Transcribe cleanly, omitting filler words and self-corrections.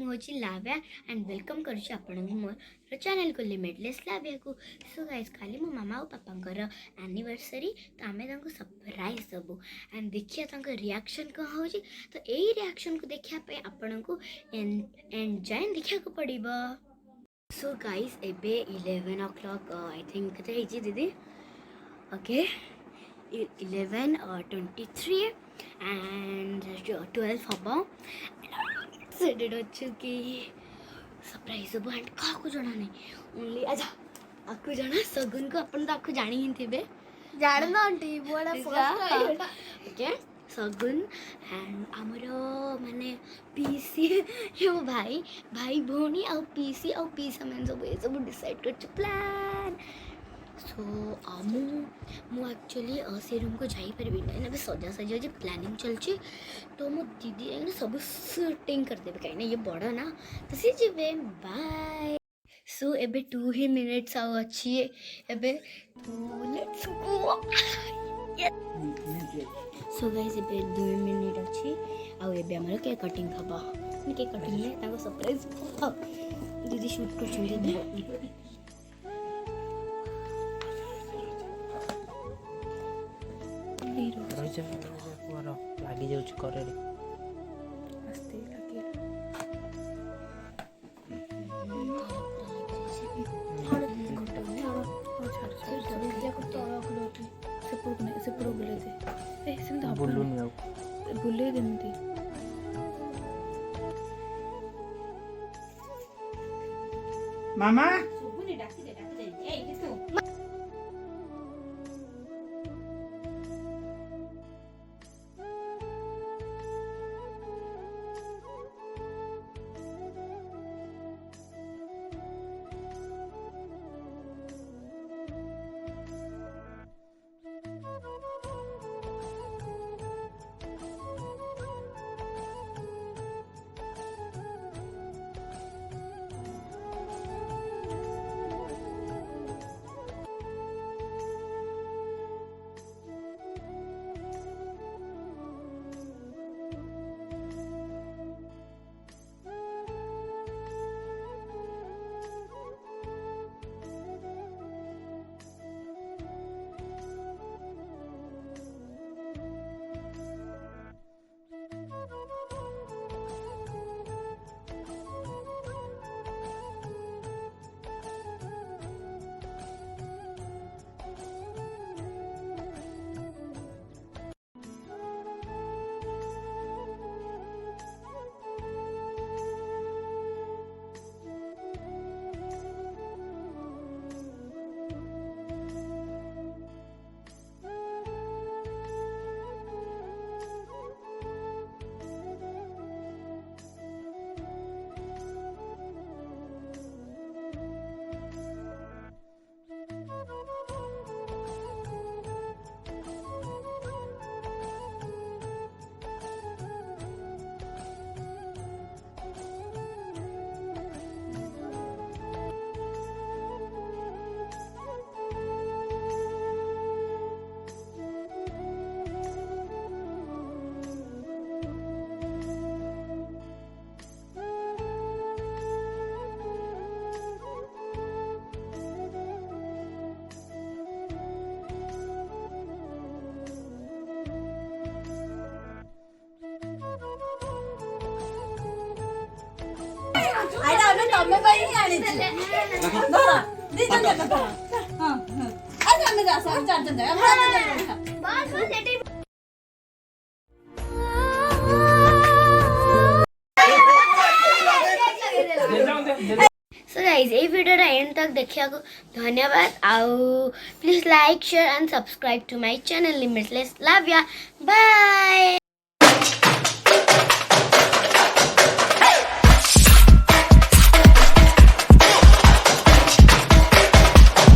मुझे लाव्या and welcome करुच्ची आपणଙ୍କୁ more channel को limitless लाव्या को। सो गाइस काली मो मामा और पापांकर एनिवर्सरी तो आमे तांको सरप्राइज दबु एंड देखिया तांको रिएक्शन कौन होची। तो एई रिएक्शन को देखिया पे आपणଙ୍କୁ एंड जाइन देखिया को पड़िबो। सो गाइस एबे 11 o'clock आई थिंक कते हेची दीदी ओके 11:23 एंड 12 हम एक्साइटेड अच्छे कि सरप्राइज हम एंड क्या जना नहीं ओनली आज आपको जना सगुन को अपन तो आपको जानी ही थे जानना आंटी बड़ा फर्स्ट ओके सगुन एंड आमर माने पीसी यो भाई भाई भौणी आ पीसी आ पीसा मैंने सब डिसाइड कर प्लान। सो मु एक्चुअली से रूम को जापर ना सजा सजा जो प्लानिंग चलती तो मो दीदी सब शूटिंग करदे कहीं ये बड़ ना तो सी जी बाय। सो एबे 2 ही मिनिट्स आउ अच्छी एबे तो लेट्स गो। सो गाइस एबे 2 मिनिट अच्छी आउ एबे हमर केक कटिंग हबा केक कटिंग है ताको सरप्राइज दीदी शूट कर चुके लगी जाऊँ करे बुले देती मामा सो गाइस ये वीडियो एंड तक देखिया को धन्यवाद आउ please like share and subscribe to my channel limitless Lavya bye.